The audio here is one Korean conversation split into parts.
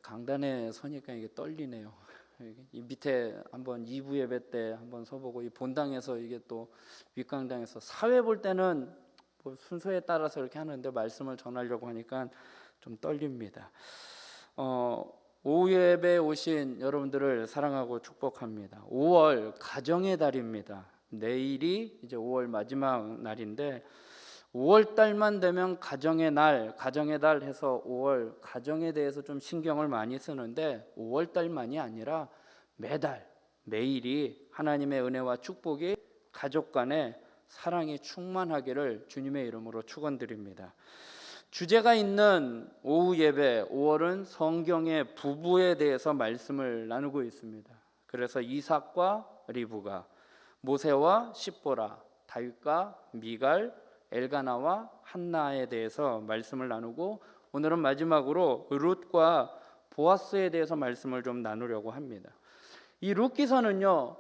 강단에 서니까 이게 떨리네요. 이 밑에 한번 2부 예배 때 한번 서보고 이 본당에서 이게 또 윗강당에서 사회 볼 때는 뭐 순서에 따라서 이렇게 하는데 말씀을 전하려고 하니까 좀 떨립니다. 오후 예배 오신 여러분들을 사랑하고 축복합니다. 5월 가정의 달입니다. 내일이 이제 5월 마지막 날인데 5월 달만 되면 가정의 날 해서 5월 가정에 대해서 좀 신경을 많이 쓰는데 5월 달만이 아니라 매달 매일이 하나님의 은혜와 축복이 가족 간에 사랑이 충만하기를 주님의 이름으로 축원드립니다. 주제가 있는 오후 예배 5월은 성경의 부부에 대해서 말씀을 나누고 있습니다. 그래서 이삭과 리브가, 모세와 십보라, 다윗과 미갈, 엘가나와 한나에 대해서 말씀을 나누고 오늘은 마지막으로 룻과 보아스에 대해서 말씀을 좀 나누려고 합니다. 이 룻기서는요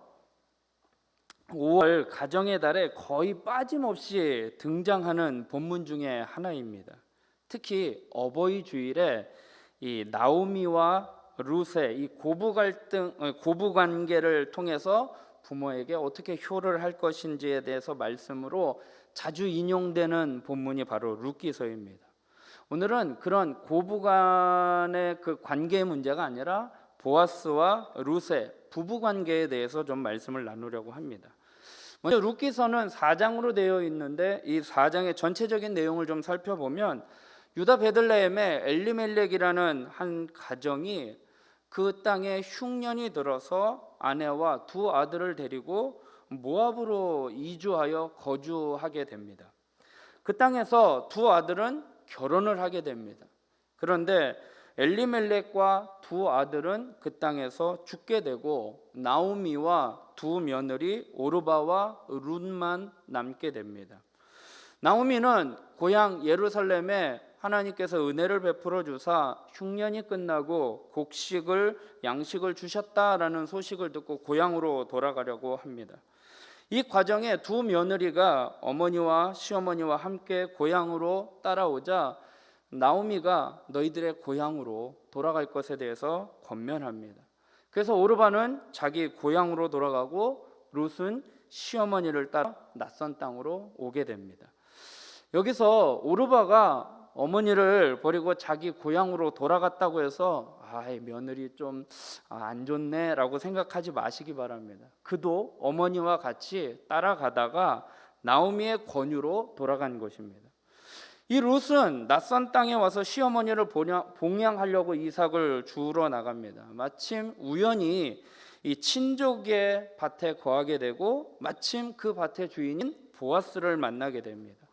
5월 가정의 달에 거의 빠짐없이 등장하는 본문 중에 하나입니다. 특히 어버이 주일에 이 나오미와 룻의 이 고부 관계를 통해서 부모에게 어떻게 효를 할 것인지에 대해서 말씀으로 자주 인용되는 본문이 바로 룻기서입니다. 오늘은 그런 고부 간의 그 관계의 문제가 아니라 보아스와 룻의 부부 관계에 대해서 좀 말씀을 나누려고 합니다. 먼저 룻기서는 4장으로 되어 있는데 이 4장의 전체적인 내용을 좀 살펴보면 유다 베들레헴에 엘리멜렉이라는 한 가정이 그 땅에 흉년이 들어서 아내와 두 아들을 데리고 모압으로 이주하여 거주하게 됩니다. 그 땅에서 두 아들은 결혼을 하게 됩니다. 그런데 엘리멜렉과 두 아들은 그 땅에서 죽게 되고 나오미와 두 며느리 오르바와 룻만 남게 됩니다. 나오미는 고향 예루살렘에 하나님께서 은혜를 베풀어 주사 흉년이 끝나고 곡식을 양식을 주셨다라는 소식을 듣고 고향으로 돌아가려고 합니다. 이 과정에 두 며느리가 어머니와 시어머니와 함께 고향으로 따라오자 나오미가 너희들의 고향으로 돌아갈 것에 대해서 권면합니다. 그래서 오르바는 자기 고향으로 돌아가고 룻은 시어머니를 따라 낯선 땅으로 오게 됩니다. 여기서 오르바가 어머니를 버리고 자기 고향으로 돌아갔다고 해서 며느리 좀 안 좋네 라고 생각하지 마시기 바랍니다. 그도 어머니와 같이 따라가다가 나오미의 권유로 돌아간 것입니다. 이 룻은 낯선 땅에 와서 시어머니를 봉양하려고 이삭을 주우러 나갑니다. 마침 우연히 이 친족의 밭에 거하게 되고 마침 그 밭의 주인인 보아스를 만나게 됩니다.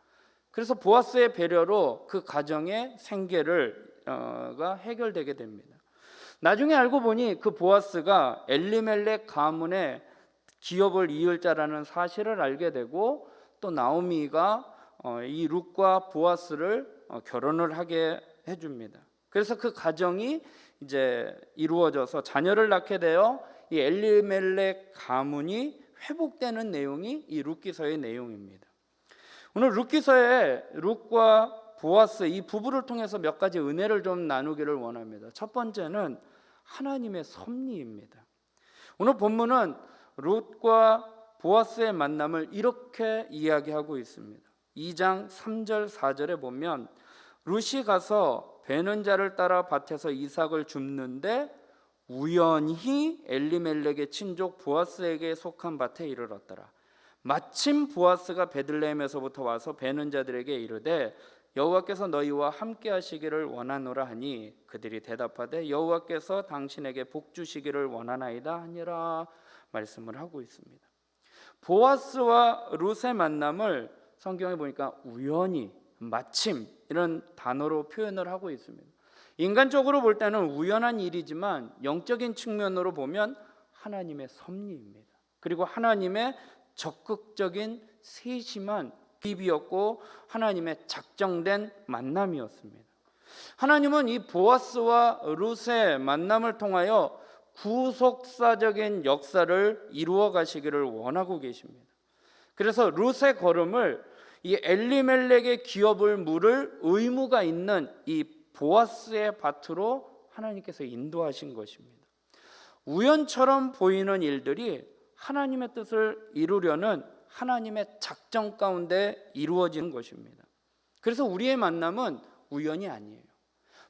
그래서 보아스의 배려로 그 가정의 생계가 해결되게 됩니다. 나중에 알고 보니 그 보아스가 엘리멜렉 가문의 기업을 이을 자라는 사실을 알게 되고 또 나오미가 이 룻과 보아스를 결혼을 하게 해줍니다. 그래서 그 가정이 이제 이루어져서 자녀를 낳게 되어 이 엘리멜렉 가문이 회복되는 내용이 이 룻기서의 내용입니다. 오늘 룻기서에 룻과 보아스 이 부부를 통해서 몇 가지 은혜를 좀 나누기를 원합니다. 첫 번째는 하나님의 섭리입니다. 오늘 본문은 룻과 보아스의 만남을 이렇게 이야기하고 있습니다. 2장 3절 4절에 보면 룻이 가서 베는 자를 따라 밭에서 이삭을 줍는데 우연히 엘리멜렉의 친족 보아스에게 속한 밭에 이르렀더라. 마침 보아스가 베들레헴에서부터 와서 베는 자들에게 이르되 여호와께서 너희와 함께 하시기를 원하노라 하니 그들이 대답하되 여호와께서 당신에게 복 주시기를 원하나이다 하니라 말씀을 하고 있습니다. 보아스와 룻의 만남을 성경에 보니까 우연히, 마침 이런 단어로 표현을 하고 있습니다. 인간적으로 볼 때는 우연한 일이지만 영적인 측면으로 보면 하나님의 섭리입니다. 그리고 하나님의 적극적인 세심한 비비였고 하나님의 작정된 만남이었습니다. 하나님은 이 보아스와 룻의 만남을 통하여 구속사적인 역사를 이루어 가시기를 원하고 계십니다. 그래서 룻의 걸음을 이 엘리멜렉의 기업을 물을 의무가 있는 이 보아스의 밭으로 하나님께서 인도하신 것입니다. 우연처럼 보이는 일들이 하나님의 뜻을 이루려는 하나님의 작정 가운데 이루어지는 것입니다. 그래서 우리의 만남은 우연이 아니에요.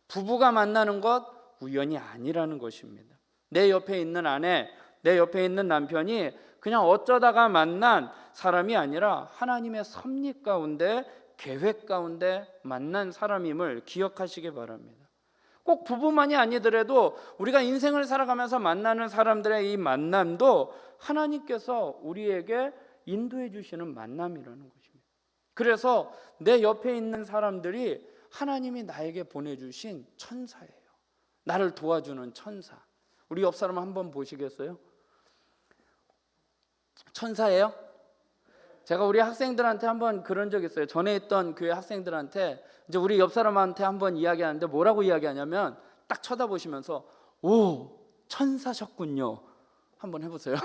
부부가 만나는 것 우연이 아니라는 것입니다. 내 옆에 있는 아내, 내 옆에 있는 남편이 그냥 어쩌다가 만난 사람이 아니라 하나님의 섭리 가운데, 계획 가운데 만난 사람임을 기억하시기 바랍니다. 꼭 부부만이 아니더라도 우리가 인생을 살아가면서 만나는 사람들의 이 만남도 하나님께서 우리에게 인도해 주시는 만남이라는 것입니다. 그래서 내 옆에 있는 사람들이 하나님이 나에게 보내주신 천사예요. 나를 도와주는 천사. 우리 옆 사람 한번 보시겠어요? 천사예요? 제가 우리 학생들한테 한번 그런 적 있어요. 전에 있던 교회 학생들한테 이제 우리 옆 사람한테 한번 이야기하는데 뭐라고 이야기하냐면 딱 쳐다보시면서 오, 천사셨군요. 한번 해보세요.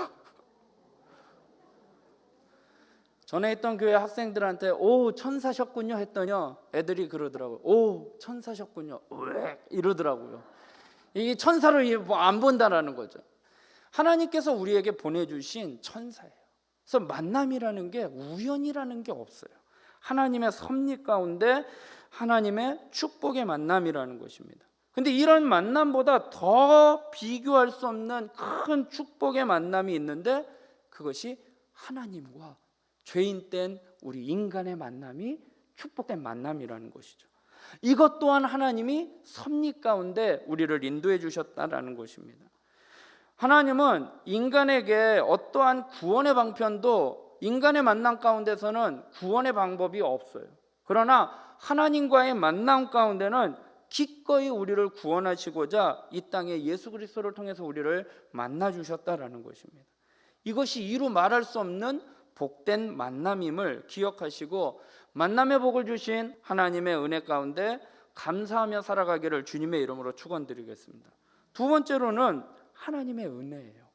전에 있던 교회 학생들한테 오, 천사셨군요 했더니요, 애들이 그러더라고요. 오, 천사셨군요. 왜 이러더라고요. 이게 천사를 안 본다라는 거죠. 하나님께서 우리에게 보내주신 천사예요. 그래서 만남이라는 게 우연이라는 게 없어요. 하나님의 섭리 가운데 하나님의 축복의 만남이라는 것입니다. 근데 이런 만남보다 더 비교할 수 없는 큰 축복의 만남이 있는데 그것이 하나님과 죄인 된 우리 인간의 만남이 축복된 만남이라는 것이죠. 이것 또한 하나님이 섭리 가운데 우리를 인도해 주셨다라는 것입니다. 하나님은 인간에게 어떠한 구원의 방편도, 인간의 만남 가운데서는 구원의 방법이 없어요. 그러나 하나님과의 만남 가운데는 기꺼이 우리를 구원하시고자 이 땅에 예수 그리스도를 통해서 우리를 만나 주셨다라는 것입니다. 이것이 이루 말할 수 없는 복된 만남임을 기억하시고 만남의 복을 주신 하나님의 은혜 가운데 감사하며 살아가기를 주님의 이름으로 축원드리겠습니다. 두 번째로는 하나님의 은혜예요.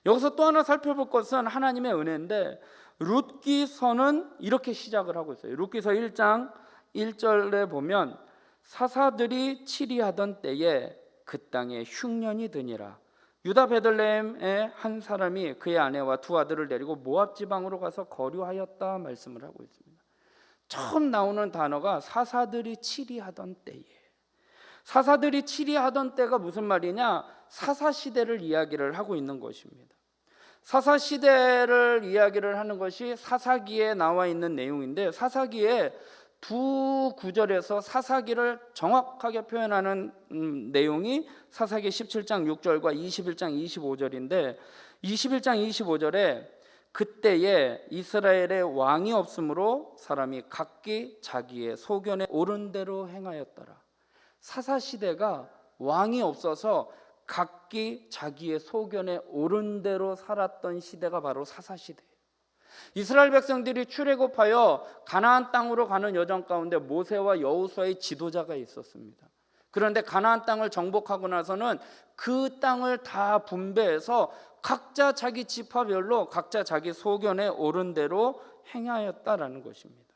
여기서 또 하나 살펴볼 것은 하나님의 은혜인데 룻기서는 이렇게 시작을 하고 있어요. 룻기서 1장 1절에 보면 사사들이 치리하던 때에 그 땅에 흉년이 드니라. 유다 베들레헴의 한 사람이 그의 아내와 두 아들을 데리고 모압 지방으로 가서 거류하였다 말씀을 하고 있습니다. 처음 나오는 단어가 사사들이 치리하던 때에. 사사들이 치리하던 때가 무슨 말이냐? 사사시대를 이야기를 하고 있는 것입니다. 사사시대를 이야기를 하는 것이 사사기에 나와 있는 내용인데 사사기에 두 구절에서 사사기를 정확하게 표현하는 내용이 사사기 17장 6절과 21장 25절인데 21장 25절에 그때에 이스라엘의 왕이 없으므로 사람이 각기 자기의 소견에 옳은 대로 행하였더라. 사사시대가 왕이 없어서 각기 자기의 소견에 옳은 대로 살았던 시대가 바로 사사시대예요. 이스라엘 백성들이 출애굽하여 가나안 땅으로 가는 여정 가운데 모세와 여호수아의 지도자가 있었습니다. 그런데 가나안 땅을 정복하고 나서는 그 땅을 다 분배해서 각자 자기 지파별로 각자 자기 소견에 옳은 대로 행하였다라는 것입니다.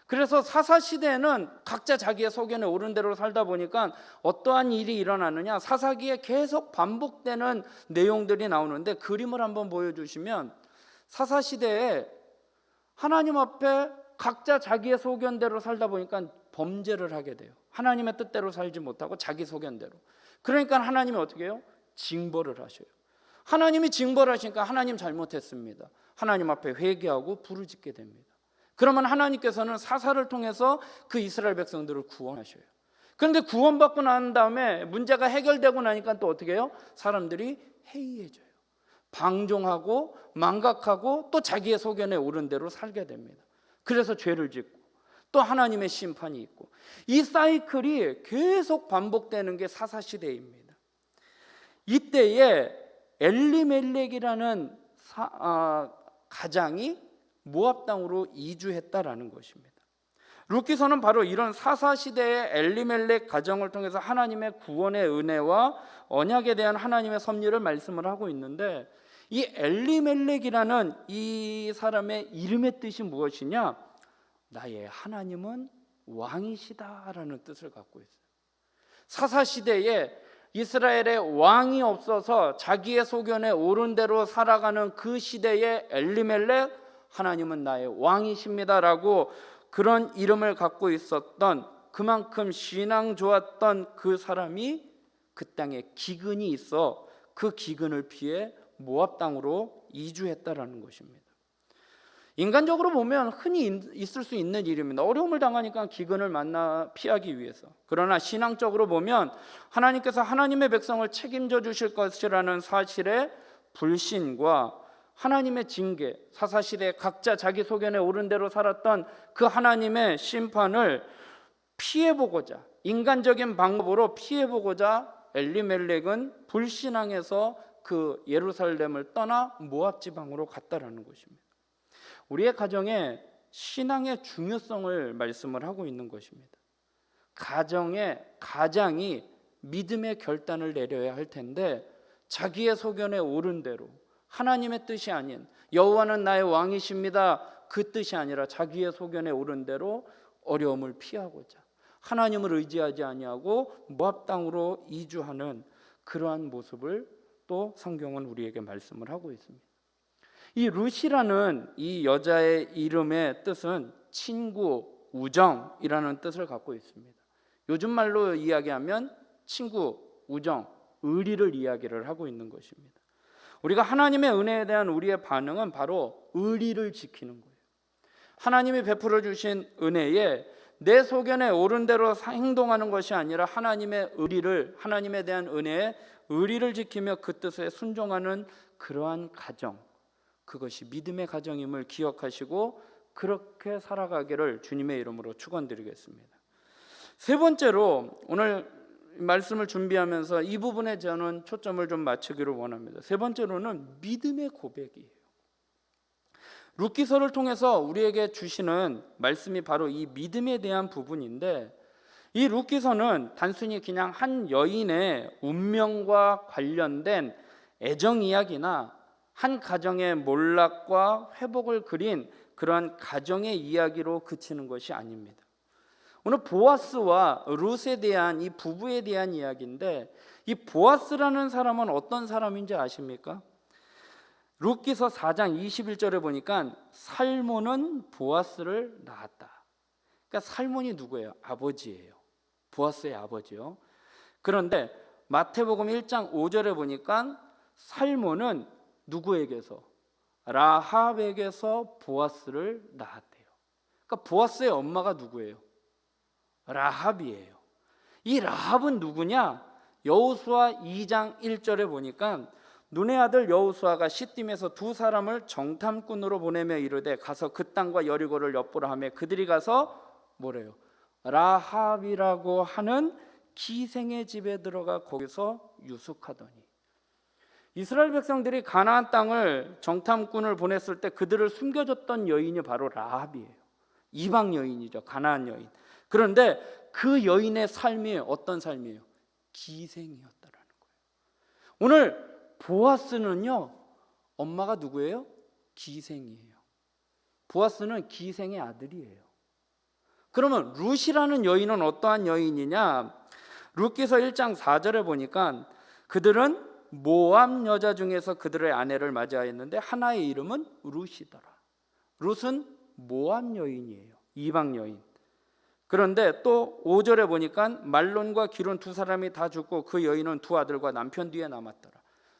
그래서 사사시대에는 각자 자기의 소견에 옳은 대로 살다 보니까 어떠한 일이 일어나느냐, 사사기에 계속 반복되는 내용들이 나오는데 그림을 한번 보여주시면 사사시대에 하나님 앞에 각자 자기의 소견대로 살다 보니까 범죄를 하게 돼요. 하나님의 뜻대로 살지 못하고 자기 소견대로. 그러니까 하나님이 어떻게 해요? 징벌을 하셔요. 하나님이 징벌하시니까 하나님 잘못했습니다. 하나님 앞에 회개하고 부르짖게 됩니다. 그러면 하나님께서는 사사를 통해서 그 이스라엘 백성들을 구원하셔요. 그런데 구원받고 난 다음에 문제가 해결되고 나니까 또 어떻게 해요? 사람들이 해이해져요. 방종하고 망각하고 또 자기의 소견에 옳은 대로 살게 됩니다. 그래서 죄를 짓고 또 하나님의 심판이 있고 이 사이클이 계속 반복되는 게 사사시대입니다. 이때에 엘리멜렉이라는 가장이 모압 땅으로 이주했다라는 것입니다. 룻기서는 바로 이런 사사시대의 엘리멜렉 가정을 통해서 하나님의 구원의 은혜와 언약에 대한 하나님의 섭리를 말씀을 하고 있는데 이 엘리멜렉이라는 이 사람의 이름의 뜻이 무엇이냐? 나의 하나님은 왕이시다라는 뜻을 갖고 있어요. 사사시대에 이스라엘의 왕이 없어서 자기의 소견에 옳은 대로 살아가는 그 시대의 엘리멜렉, 하나님은 나의 왕이십니다라고 그런 이름을 갖고 있었던, 그만큼 신앙 좋았던 그 사람이 그 땅에 기근이 있어 그 기근을 피해 모압 땅으로 이주했다라는 것입니다. 인간적으로 보면 흔히 있을 수 있는 일입니다. 어려움을 당하니까 기근을 만나 피하기 위해서. 그러나 신앙적으로 보면 하나님께서 하나님의 백성을 책임져 주실 것이라는 사실의 불신과 하나님의 징계, 사사시대 각자 자기 소견에 옳은 대로 살았던 그 하나님의 심판을 피해보고자, 인간적인 방법으로 피해보고자 엘리멜렉은 불신앙에서 그 예루살렘을 떠나 모압 지방으로 갔다라는 것입니다. 우리의 가정에 신앙의 중요성을 말씀을 하고 있는 것입니다. 가정의 가장이 믿음의 결단을 내려야 할 텐데, 자기의 소견에 옳은 대로 하나님의 뜻이 아닌 여호와는 나의 왕이십니다 그 뜻이 아니라 자기의 소견에 옳은 대로 어려움을 피하고자 하나님을 의지하지 아니하고 모압 땅으로 이주하는 그러한 모습을 또 성경은 우리에게 말씀을 하고 있습니다. 이 룻이라는 이 여자의 이름의 뜻은 친구, 우정이라는 뜻을 갖고 있습니다. 요즘 말로 이야기하면 친구, 우정, 의리를 이야기를 하고 있는 것입니다. 우리가 하나님의 은혜에 대한 우리의 반응은 바로 의리를 지키는 거예요. 하나님이 베풀어 주신 은혜에 내 소견에 옳은 대로 행동하는 것이 아니라 하나님의 의리를, 하나님에 대한 은혜에 의리를 지키며 그 뜻에 순종하는 그러한 가정, 그것이 믿음의 가정임을 기억하시고 그렇게 살아가기를 주님의 이름으로 축원드리겠습니다. 세 번째로 오늘 말씀을 준비하면서 이 부분에 저는 초점을 좀 맞추기를 원합니다. 세 번째로는 믿음의 고백이에요. 룻기서를 통해서 우리에게 주시는 말씀이 바로 이 믿음에 대한 부분인데, 이 룻기서는 단순히 그냥 한 여인의 운명과 관련된 애정 이야기나 한 가정의 몰락과 회복을 그린 그러한 가정의 이야기로 그치는 것이 아닙니다. 오늘 보아스와 룻에 대한 이 부부에 대한 이야기인데, 이 보아스라는 사람은 어떤 사람인지 아십니까? 룻기서 4장 21절에 보니까 살몬은 보아스를 낳았다. 그러니까 살몬이 누구예요? 아버지예요. 보아스의 아버지요. 그런데 마태복음 1장 5절에 보니까 살몬은 누구에게서? 라합에게서 보아스를 낳았대요. 그러니까 보아스의 엄마가 누구예요? 라합이에요. 이 라합은 누구냐? 여호수아 2장 1절에 보니까 눈의 아들 여호수아가 시딤에서 두 사람을 정탐꾼으로 보내며 이르되 가서 그 땅과 여리고를 엿보라 하며 그들이 가서 뭐래요? 라합이라고 하는 기생의 집에 들어가 거기서 유숙하더니, 이스라엘 백성들이 가나안 땅을 정탐꾼을 보냈을 때 그들을 숨겨줬던 여인이 바로 라합이에요. 이방 여인이죠. 가나안 여인. 그런데 그 여인의 삶이 어떤 삶이에요? 기생이었다라는 거예요. 오늘 보아스는요, 엄마가 누구예요? 기생이에요. 보아스는 기생의 아들이에요. 그러면 룻이라는 여인은 어떠한 여인이냐? 룻기서 1장 4절에 보니까 그들은 모압 여자 중에서 그들의 아내를 맞이하였는데 하나의 이름은 룻이더라. 룻은 모압 여인이에요. 이방 여인. 그런데 또 5절에 보니까 말론과 기론 두 사람이 다 죽고 그 여인은 두 아들과 남편 뒤에 남았더라.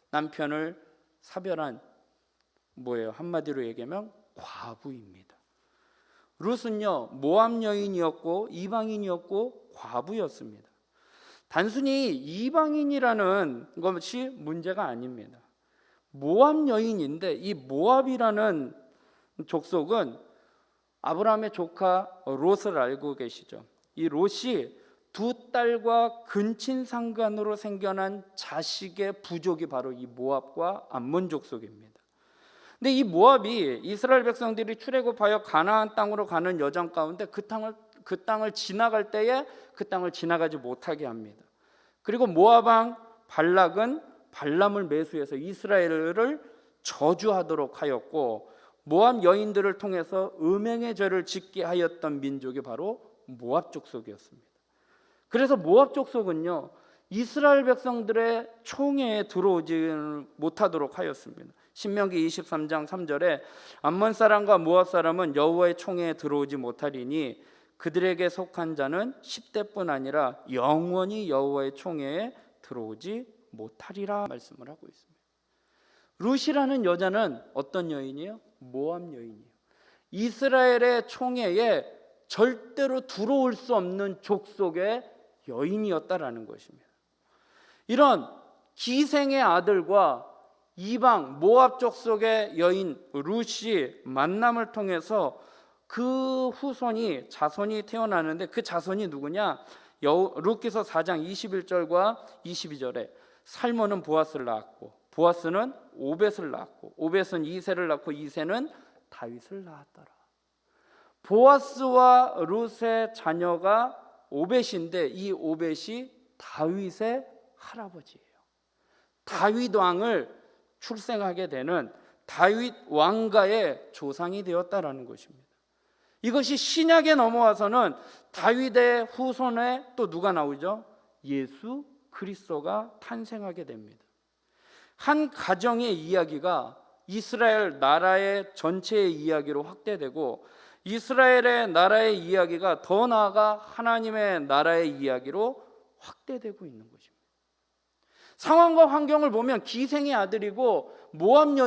남편을 사별한 뭐예요? 한마디로 얘기하면 과부입니다. 룻은요, 모압 여인이었고 이방인이었고 과부였습니다. 단순히 이방인이라는 것이 문제가 아닙니다. 모압 여인인데 이 모압이라는 족속은 아브라함의 조카 롯을 알고 계시죠? 이 롯이 두 딸과 근친상간으로 생겨난 자식의 부족이 바로 이 모압과 암몬 족속입니다. 근데 이 모압이 이스라엘 백성들이 출애굽하여 가나안 땅으로 가는 여정 가운데 그 땅을 지나갈 때에 그 땅을 지나가지 못하게 합니다. 그리고 모압 왕 발락은 발람을 매수해서 이스라엘을 저주하도록 하였고, 모압 여인들을 통해서 음행의 죄를 짓게 하였던 민족이 바로 모압 족속이었습니다. 그래서 모압 족속은요 이스라엘 백성들의 총회에 들어오지 못하도록 하였습니다. 신명기 23장 3절에 암몬 사람과 모압 사람은 여호와의 총회에 들어오지 못하리니 그들에게 속한 자는 10대뿐 아니라 영원히 여호와의 총회에 들어오지 못하리라 말씀을 하고 있습니다. 룻이라는 여자는 어떤 여인이에요? 모압 여인이에요. 이스라엘의 총회에 절대로 들어올 수 없는 족속의 여인이었다라는 것입니다. 이런 기생의 아들과 이방 모압 족속의 여인 룻이 만남을 통해서 그 후손이 자손이 태어나는데 그 자손이 누구냐? 룻기서 4장 21절과 22절에 살몬은 보아스를 낳았고 보아스는 오벳을 낳았고 오벳은 이새를 낳고 이새는 다윗을 낳았더라. 보아스와 룻의 자녀가 오벳인데 이 오벳이 다윗의 할아버지예요. 다윗 왕을 출생하게 되는 다윗 왕가의 조상이 되었다라는 것입니다. 이것이 신약에 넘어와서는 다윗의 후손에 또 누가 나오죠? 예수 그리스도가 탄생하게 됩니다. 한 가정의 이야기가 이스라엘 나라의 전체의 이야기로 확대되고 이스라엘의 나라의 이야기가 더 나아가 하나님의 나라의 이야기로 확대되고 있는 것입니다. 상황과 환경을 보면 기생의 아들이고 모압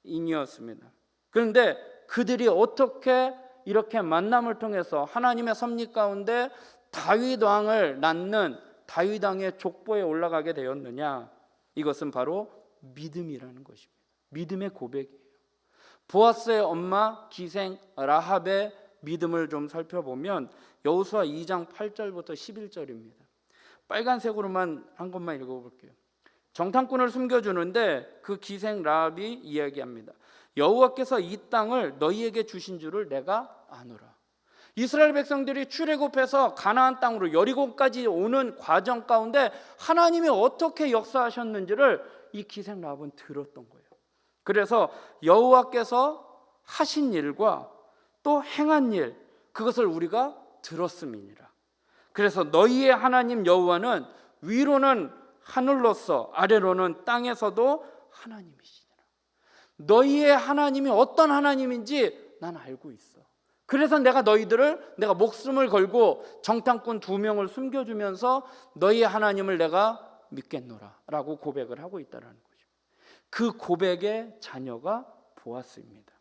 여인이었습니다. 그런데 그들이 어떻게 이렇게 만남을 통해서 하나님의 섭리 가운데 다윗 왕을 낳는 다윗 왕의 족보에 올라가게 되었느냐? 이것은 바로 믿음이라는 것입니다. 믿음의 고백이에요. 보아스의 엄마 기생 라합의 믿음을 좀 살펴보면 여호수아 2장 8절부터 11절입니다. 빨간색으로만 한 것만 읽어볼게요. 정탐꾼을 숨겨주는데 그 기생 라합이 이야기합니다. 여호와께서 이 땅을 너희에게 주신 줄을 내가 아노라. 이스라엘 백성들이 출애굽해서 가나안 땅으로 여리고까지 오는 과정 가운데 하나님이 어떻게 역사하셨는지를 이 기생 라합은 들었던 거예요. 그래서 여호와께서 하신 일과 또 행한 일 그것을 우리가 들었음이니라. 그래서 너희의 하나님 여호와는 위로는 하늘로서 아래로는 땅에서도 하나님이시니라. 너희의 하나님이 어떤 하나님인지 난 알고 있어. 그래서 내가 내가 목숨을 걸고 정탐꾼 2명을 숨겨주면서 너희의 하나님을 내가 믿겠노라 라고 고백을 하고 있다는 거죠. 그 고백의 자녀가 보아스입니다.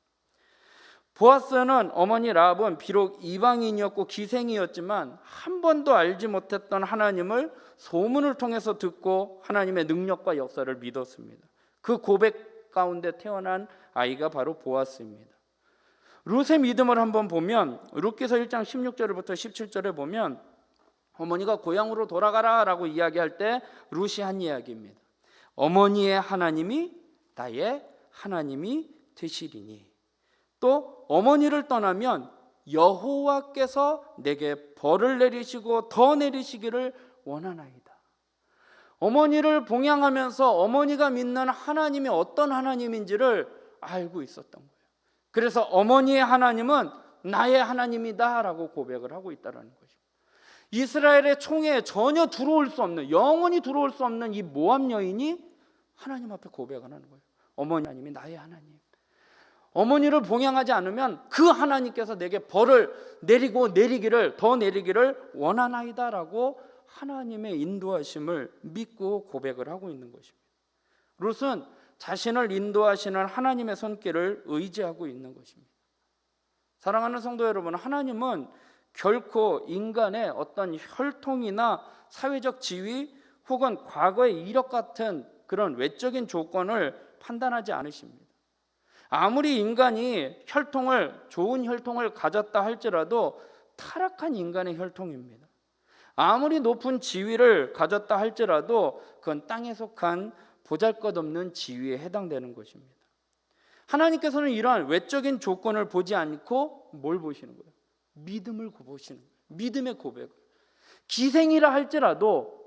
보아스는 어머니 라합은 비록 이방인이었고 기생이었지만 한 번도 알지 못했던 하나님을 소문을 통해서 듣고 하나님의 능력과 역사를 믿었습니다. 그 고백 가운데 태어난 아이가 바로 보아스입니다. 룻의 믿음을 한번 보면 룻기서 1장 16절부터 17절에 보면 어머니가 고향으로 돌아가라 라고 이야기할 때 룻이 한 이야기입니다. 어머니의 하나님이 나의 하나님이 되시리니 또 어머니를 떠나면 여호와께서 내게 벌을 내리시고 더 내리시기를 원하나이다. 어머니를 봉양하면서 어머니가 믿는 하나님이 어떤 하나님인지를 알고 있었던 거예요. 그래서 어머니의 하나님은 나의 하나님이다 라고 고백을 하고 있다는 거죠. 이스라엘의 총회에 전혀 들어올 수 없는, 영원히 들어올 수 없는 이 모압 여인이 하나님 앞에 고백을 하는 거예요. 어머니 하나님이 나의 하나님. 어머니를 봉양하지 않으면 그 하나님께서 내게 벌을 내리기를 더 내리기를 원하나이다 라고 하나님의 인도하심을 믿고 고백을 하고 있는 것입니다. 룻은 자신을 인도하시는 하나님의 손길을 의지하고 있는 것입니다. 사랑하는 성도 여러분, 하나님은 결코 인간의 어떤 혈통이나 사회적 지위 혹은 과거의 이력 같은 그런 외적인 조건을 판단하지 않으십니다. 아무리 인간이 좋은 혈통을 가졌다 할지라도 타락한 인간의 혈통입니다. 아무리 높은 지위를 가졌다 할지라도 그건 땅에 속한 보잘것없는 지위에 해당되는 것입니다. 하나님께서는 이러한 외적인 조건을 보지 않고 뭘 보시는 거예요? 믿음을 보시는 거예요. 믿음의 고백을. 기생이라 할지라도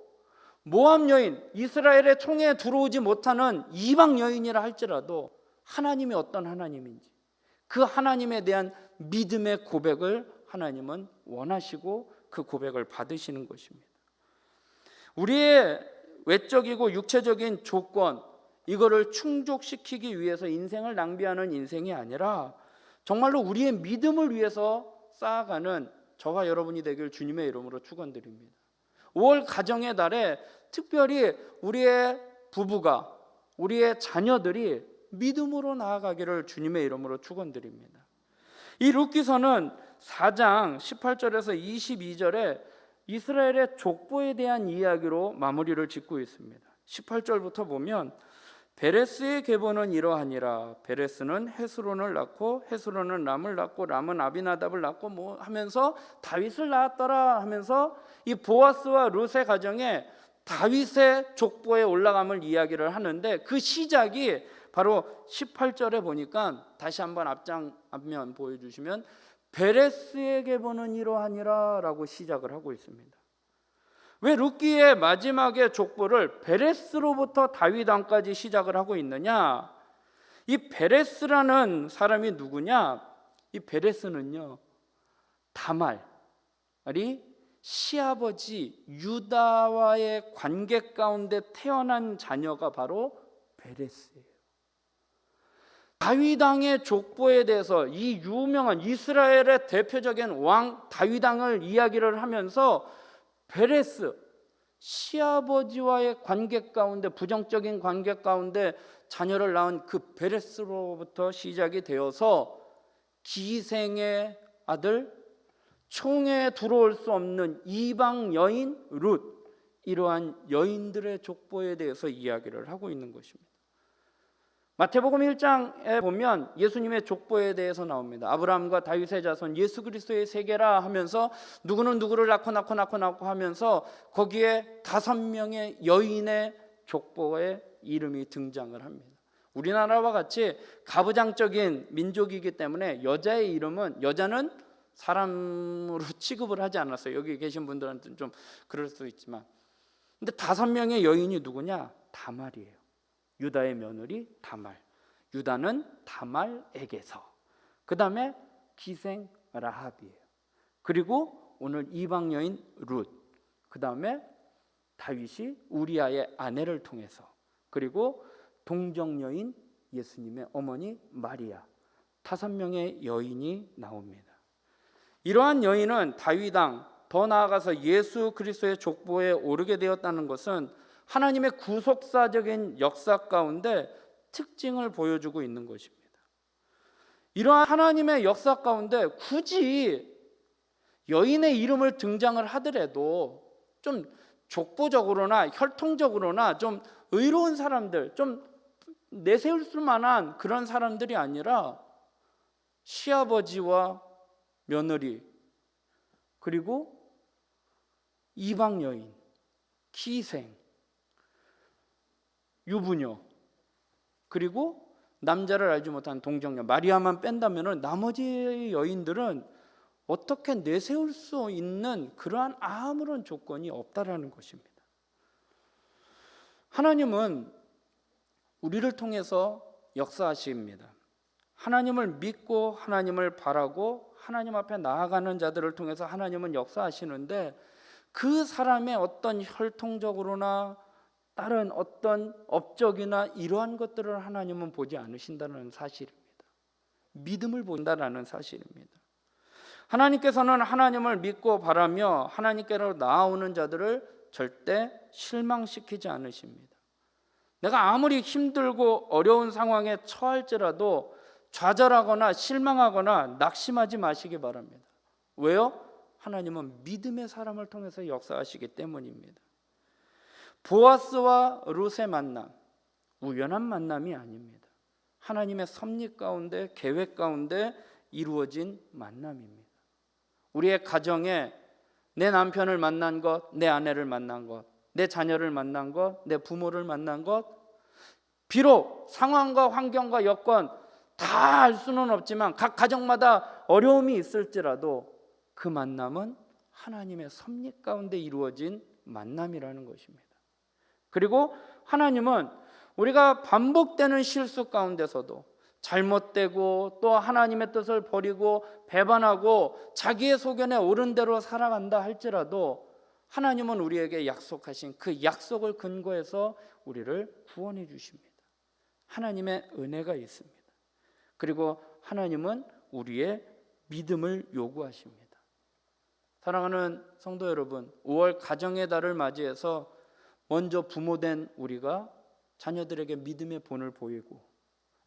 모압 여인, 이스라엘의 총회에 들어오지 못하는 이방 여인이라 할지라도 하나님이 어떤 하나님인지 그 하나님에 대한 믿음의 고백을 하나님은 원하시고 그 고백을 받으시는 것입니다. 우리의 외적이고 육체적인 조건, 이거를 충족시키기 위해서 인생을 낭비하는 인생이 아니라 정말로 우리의 믿음을 위해서 쌓아가는 저와 여러분이 되길 주님의 이름으로 축원드립니다. 5월 가정의 달에 특별히 우리의 부부가, 우리의 자녀들이 믿음으로 나아가기를 주님의 이름으로 축원드립니다. 이 룻기서는 4장 18절에서 22절에 이스라엘의 족보에 대한 이야기로 마무리를 짓고 있습니다. 18절부터 보면 베레스의 계보는 이러하니라. 베레스는 헤스론을 낳고 헤스론은 람을 낳고 람은 아비나답을 낳고 뭐 하면서 다윗을 낳았더라 하면서 이 보아스와 룻의 가정에 다윗의 족보에 올라감을 이야기를 하는데, 그 시작이 바로 18절에 보니까 다시 한번 앞면 보여주시면 베레스의 계보는 이러하니라 라고 시작을 하고 있습니다. 왜 룻기의 마지막에 족보를 베레스로부터 다윗 왕까지 시작을 하고 있느냐? 이 베레스라는 사람이 누구냐? 이 베레스는요, 다말이 시아버지 유다와의 관계 가운데 태어난 자녀가 바로 베레스예요. 다윗 왕의 족보에 대해서 이 유명한 이스라엘의 대표적인 왕 다윗 왕을 이야기를 하면서 베레스, 시아버지와의 관계 가운데, 부정적인 관계 가운데 자녀를 낳은 그 베레스로부터 시작이 되어서 기생의 아들, 총에 들어올 수 없는 이방 여인 룻, 이러한 여인들의 족보에 대해서 이야기를 하고 있는 것입니다. 마태복음 1장에 보면 예수님의 족보에 대해서 나옵니다. 아브라함과 다윗의 자손 예수 그리스도의 세계라 하면서 누구는 누구를 낳고 하면서 거기에 5명의 여인의 족보의 이름이 등장을 합니다. 우리나라와 같이 가부장적인 민족이기 때문에 여자의 이름은, 여자는 사람으로 취급을 하지 않았어요. 여기 계신 분들한테는 좀 그럴 수 있지만, 근데 5명의 여인이 누구냐? 다말이에요. 유다의 며느리 다말. 유다는 다말에게서. 그 다음에 기생 라합이에요. 그리고 오늘 이방 여인 룻. 그 다음에 다윗이 우리아의 아내를 통해서. 그리고 동정 여인 예수님의 어머니 마리아. 5명의 여인이 나옵니다. 이러한 여인은 다윗 왕, 더 나아가서 예수 그리스도의 족보에 오르게 되었다는 것은 하나님의 구속사적인 역사 가운데 특징을 보여주고 있는 것입니다. 이러한 하나님의 역사 가운데 굳이 여인의 이름을 등장을 하더라도 좀 족보적으로나 혈통적으로나 좀 의로운 사람들, 좀 내세울 만한 그런 사람들이 아니라 시아버지와 며느리, 그리고 이방 여인, 기생, 유부녀, 그리고 남자를 알지 못한 동정녀 마리아만 뺀다면 나머지 여인들은 어떻게 내세울 수 있는 그러한 아무런 조건이 없다라는 것입니다. 하나님은 우리를 통해서 역사하십니다. 하나님을 믿고 하나님을 바라고 하나님 앞에 나아가는 자들을 통해서 하나님은 역사하시는데, 그 사람의 어떤 혈통적으로나 다른 어떤 업적이나 이러한 것들을 하나님은 보지 않으신다는 사실입니다. 믿음을 본다라는 사실입니다. 하나님께서는 하나님을 믿고 바라며 하나님께로 나아오는 자들을 절대 실망시키지 않으십니다. 내가 아무리 힘들고 어려운 상황에 처할지라도 좌절하거나 실망하거나 낙심하지 마시기 바랍니다. 왜요? 하나님은 믿음의 사람을 통해서 역사하시기 때문입니다. 보아스와 룻의 만남, 우연한 만남이 아닙니다. 하나님의 섭리 가운데, 계획 가운데 이루어진 만남입니다. 우리의 가정에 내 남편을 만난 것, 내 아내를 만난 것, 내 자녀를 만난 것, 내 부모를 만난 것, 비록 상황과 환경과 여건 다 알 수는 없지만 각 가정마다 어려움이 있을지라도 그 만남은 하나님의 섭리 가운데 이루어진 만남이라는 것입니다. 그리고 하나님은 우리가 반복되는 실수 가운데서도, 잘못되고 또 하나님의 뜻을 버리고 배반하고 자기의 소견에 옳은 대로 살아간다 할지라도 하나님은 우리에게 약속하신 그 약속을 근거해서 우리를 구원해 주십니다. 하나님의 은혜가 있습니다. 그리고 하나님은 우리의 믿음을 요구하십니다. 사랑하는 성도 여러분, 5월 가정의 달을 맞이해서 먼저 부모된 우리가 자녀들에게 믿음의 본을 보이고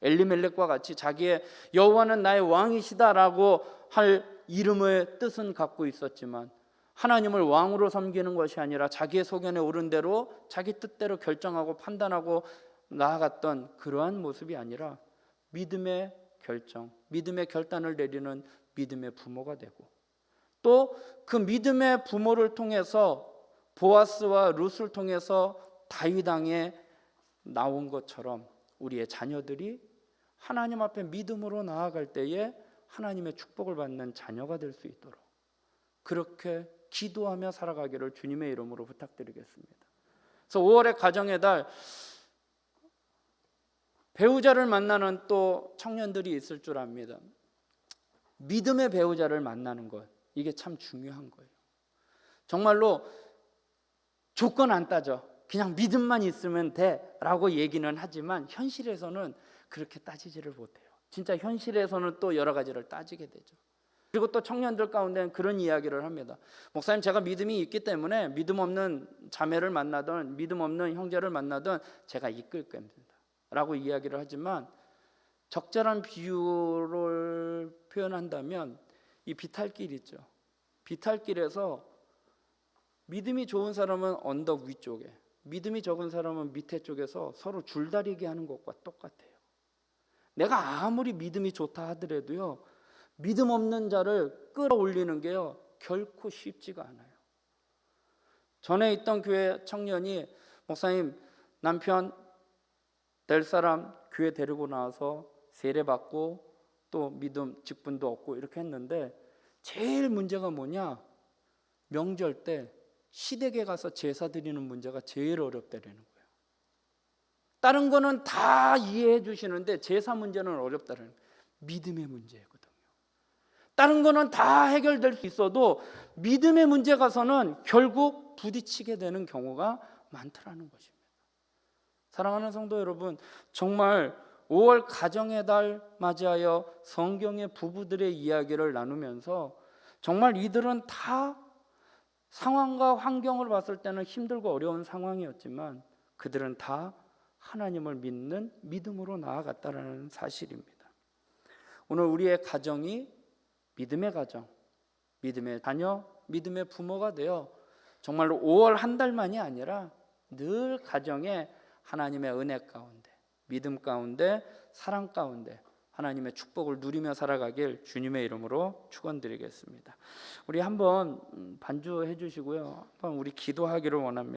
엘리멜렉과 같이 자기의 여호와는 나의 왕이시다라고 할 이름의 뜻은 갖고 있었지만 하나님을 왕으로 섬기는 것이 아니라 자기의 소견에 오른 대로 자기 뜻대로 결정하고 판단하고 나아갔던 그러한 모습이 아니라 믿음의 결정, 믿음의 결단을 내리는 믿음의 부모가 되고 또 그 믿음의 부모를 통해서 보아스와 룻을 통해서 다윗 왕에 나온 것처럼 우리의 자녀들이 하나님 앞에 믿음으로 나아갈 때에 하나님의 축복을 받는 자녀가 될 수 있도록 그렇게 기도하며 살아가기를 주님의 이름으로 부탁드리겠습니다. 그래서 5월의 가정의 달, 배우자를 만나는 또 청년들이 있을 줄 압니다. 믿음의 배우자를 만나는 것, 이게 참 중요한 거예요. 정말로 조건 안 따져. 그냥 믿음만 있으면 돼라고 얘기는 하지만 현실에서는 그렇게 따지지를 못해요. 진짜 현실에서는 또 여러 가지를 따지게 되죠. 그리고 또 청년들 가운데는 그런 이야기를 합니다. 목사님, 제가 믿음이 있기 때문에 믿음 없는 자매를 만나든 믿음 없는 형제를 만나든 제가 이끌 겁니다 라고 이야기를 하지만 적절한 비유를 표현한다면 이 비탈길 있죠. 비탈길에서 믿음이 좋은 사람은 언덕 위쪽에, 믿음이 적은 사람은 밑에 쪽에서 서로 줄다리기 하는 것과 똑같아요. 내가 아무리 믿음이 좋다 하더라도요, 믿음 없는 자를 끌어올리는 게요 결코 쉽지가 않아요. 전에 있던 교회 청년이 목사님, 남편 될 사람 교회 데리고 나와서 세례받고 또 믿음 직분도 얻고 이렇게 했는데 제일 문제가 뭐냐? 명절 때 시댁에 가서 제사 드리는 문제가 제일 어렵다라는 거예요. 다른 거는 다 이해해 주시는데 제사 문제는 어렵다라는 거예요. 믿음의 문제거든요. 다른 거는 다 해결될 수 있어도 믿음의 문제 가서는 결국 부딪히게 되는 경우가 많더라는 것입니다. 사랑하는 성도 여러분, 정말 5월 가정의 달 맞이하여 성경의 부부들의 이야기를 나누면서 정말 이들은 다 상황과 환경을 봤을 때는 힘들고 어려운 상황이었지만 그들은 다 하나님을 믿는 믿음으로 나아갔다는 사실입니다. 오늘 우리의 가정이 믿음의 가정, 믿음의 자녀, 믿음의 부모가 되어 정말로 5월 한 달만이 아니라 늘 가정에 하나님의 은혜 가운데, 믿음 가운데, 사랑 가운데 하나님의 축복을 누리며 살아가길 주님의 이름으로 축원드리겠습니다. 우리 한번 반주해 주시고요, 한번 우리 기도하기를 원합니다.